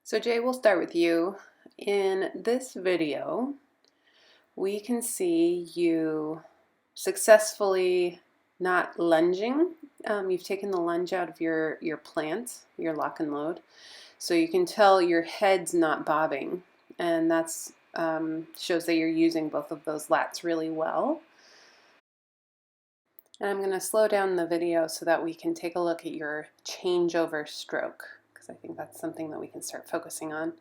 So Jay, we'll start with you. In this video, we can see you successfully not lunging. You've taken the lunge out of your plant, your lock and load. So you can tell your head's not bobbing, and that's shows that you're using both of those lats really well. And I'm going to slow down the video so that we can take a look at your changeover stroke, because I think that's something that we can start focusing on.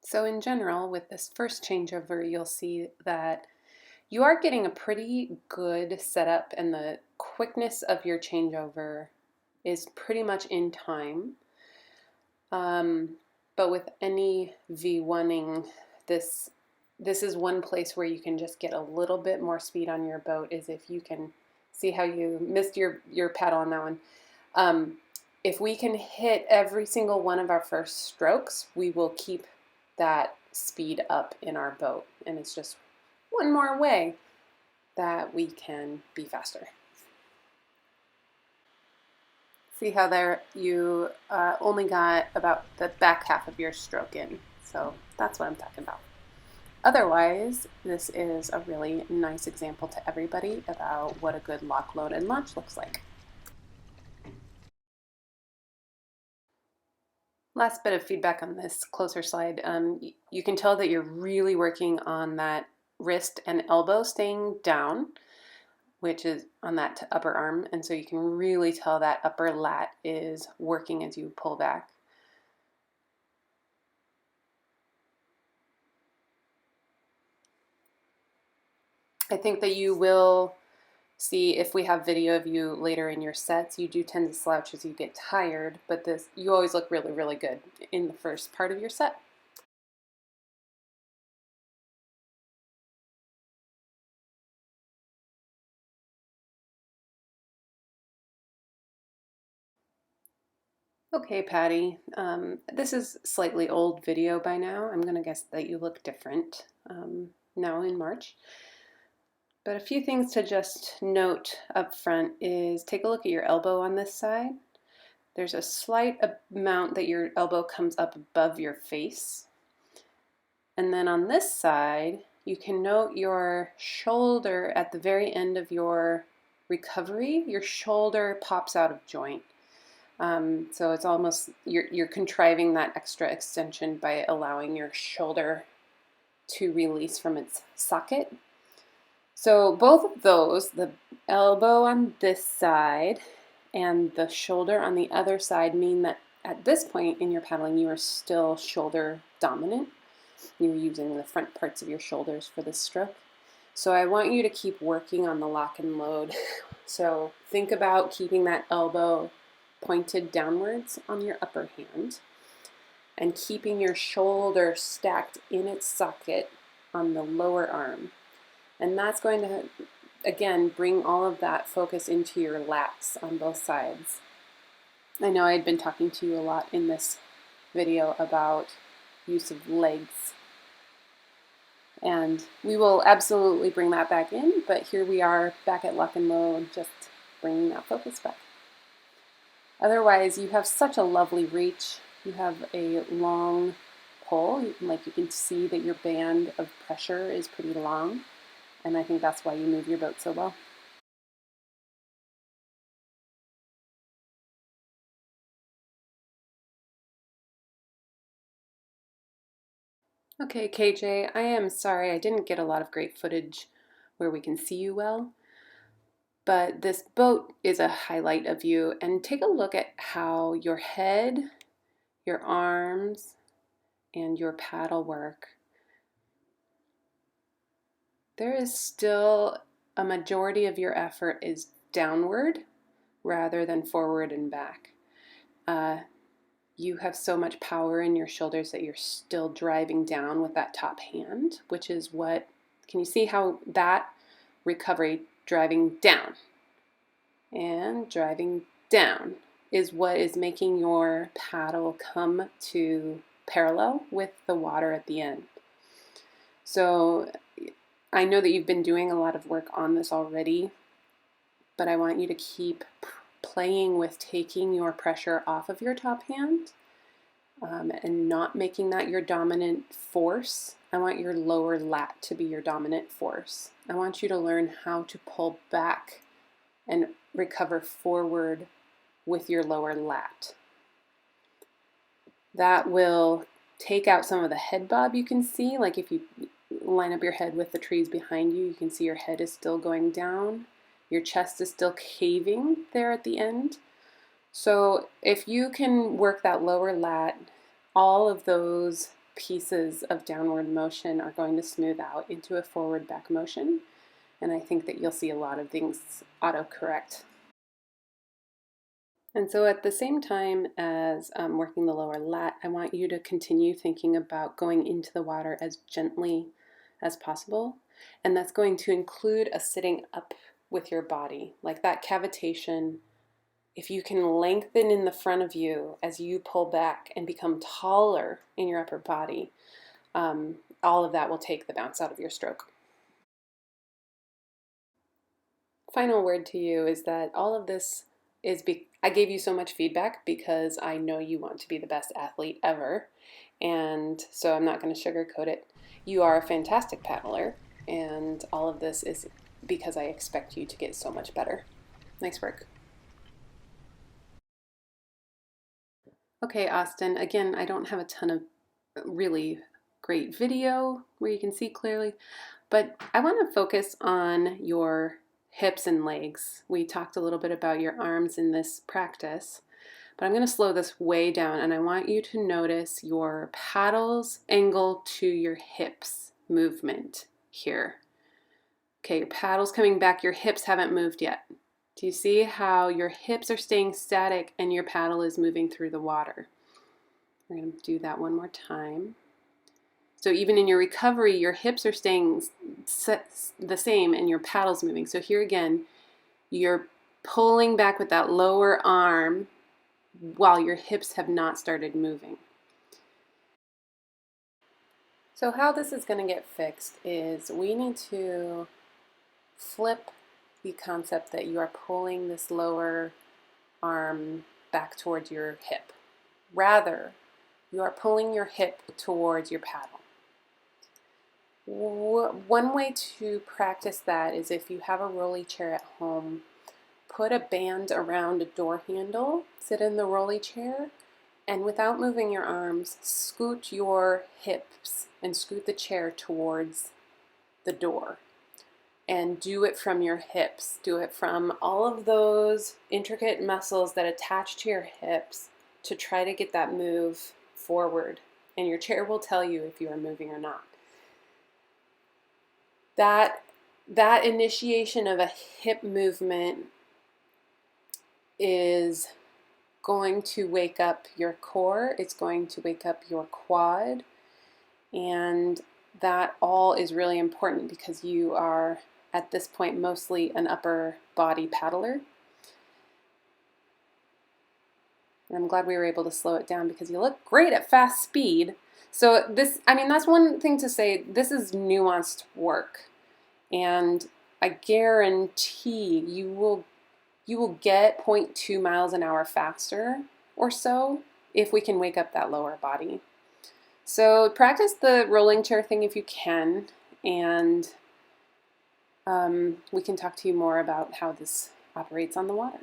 So in general, with this first changeover, you'll see that you are getting a pretty good setup and the quickness of your changeover is pretty much in time. But with any V1ing, this is one place where you can just get a little bit more speed on your boat, is if you can see how you missed your paddle on that one. If we can hit every single one of our first strokes, we will keep that speed up in our boat, and it's just one more way that we can be faster. See how there you only got about the back half of your stroke in, so that's what I'm talking about. Otherwise, this is a really nice example to everybody about what a good lock, load, and launch looks like. Last bit of feedback on this closer slide. You can tell that you're really working on that wrist and elbow staying down, which is on that upper arm. And so you can really tell that upper lat is working as you pull back. I think that you will see, if we have video of you later in your sets, you do tend to slouch as you get tired, but you always look really, really good in the first part of your set. Okay, Patty, this is slightly old video by now. I'm going to guess that you look different now in March. But a few things to just note up front is take a look at your elbow on this side. There's a slight amount that your elbow comes up above your face. And then on this side, you can note your shoulder at the very end of your recovery. Your shoulder pops out of joint. So it's almost, you're contriving that extra extension by allowing your shoulder to release from its socket. So both of those, the elbow on this side and the shoulder on the other side, mean that at this point in your paddling, you are still shoulder dominant. You're using the front parts of your shoulders for this stroke. So I want you to keep working on the lock and load. So think about keeping that elbow pointed downwards on your upper hand and keeping your shoulder stacked in its socket on the lower arm. And that's going to, again, bring all of that focus into your lats on both sides. I know I had been talking to you a lot in this video about use of legs. And we will absolutely bring that back in, but here we are back at lock and load, just bringing that focus back. Otherwise, you have such a lovely reach. You have a long pull, like you can see that your band of pressure is pretty long. And I think that's why you move your boat so well. Okay, KJ, I am sorry I didn't get a lot of great footage where we can see you well, but this boat is a highlight of you, and take a look at how your head, your arms, and your paddle work. There is still a majority of your effort is downward rather than forward and back. You have so much power in your shoulders that you're still driving down with that top hand, which is what, can you see how that recovery, driving down and driving down, is what is making your paddle come to parallel with the water at the end. So I know that you've been doing a lot of work on this already, but I want you to keep playing with taking your pressure off of your top hand and not making that your dominant force. I want your lower lat to be your dominant force. I want you to learn how to pull back and recover forward with your lower lat. That will take out some of the head bob you can see. Like if you line up your head with the trees behind you, you can see your head is still going down. Your chest is still caving there at the end. So if you can work that lower lat, all of those pieces of downward motion are going to smooth out into a forward back motion. And I think that you'll see a lot of things autocorrect. And so at the same time as working the lower lat, I want you to continue thinking about going into the water as gently as possible. And that's going to include a sitting up with your body, like that cavitation. If you can lengthen in the front of you as you pull back and become taller in your upper body, all of that will take the bounce out of your stroke. Final word to you is that all of this is I gave you so much feedback because I know you want to be the best athlete ever, and so I'm not going to sugarcoat it. You are a fantastic paddler, and all of this is because I expect you to get so much better. Nice work. Okay, Austin, again, I don't have a ton of really great video where you can see clearly, but I want to focus on your hips and legs. We talked a little bit about your arms in this practice, but I'm going to slow this way down, and I want you to notice your paddles angle to your hips movement here. Okay, your paddles coming back, your hips haven't moved yet. Do you see how your hips are staying static and your paddle is moving through the water? We're going to do that one more time. So even in your recovery, your hips are staying the same and your paddle's moving. So here again, you're pulling back with that lower arm while your hips have not started moving. So how this is going to get fixed is we need to flip the concept that you are pulling this lower arm back towards your hip. Rather, you are pulling your hip towards your paddle. One way to practice that is if you have a rolly chair at home, put a band around a door handle, sit in the rolly chair, and without moving your arms, scoot your hips and scoot the chair towards the door. And do it from your hips. Do it from all of those intricate muscles that attach to your hips to try to get that move forward. And your chair will tell you if you are moving or not. That initiation of a hip movement is going to wake up your core, it's going to wake up your quad, and that all is really important because you are at this point mostly an upper body paddler. And I'm glad we were able to slow it down because you look great at fast speed. So this, I mean, that's one thing to say, this is nuanced work. And I guarantee you will get 0.2 miles an hour faster or so if we can wake up that lower body. So practice the rolling chair thing if you can, and we can talk to you more about how this operates on the water.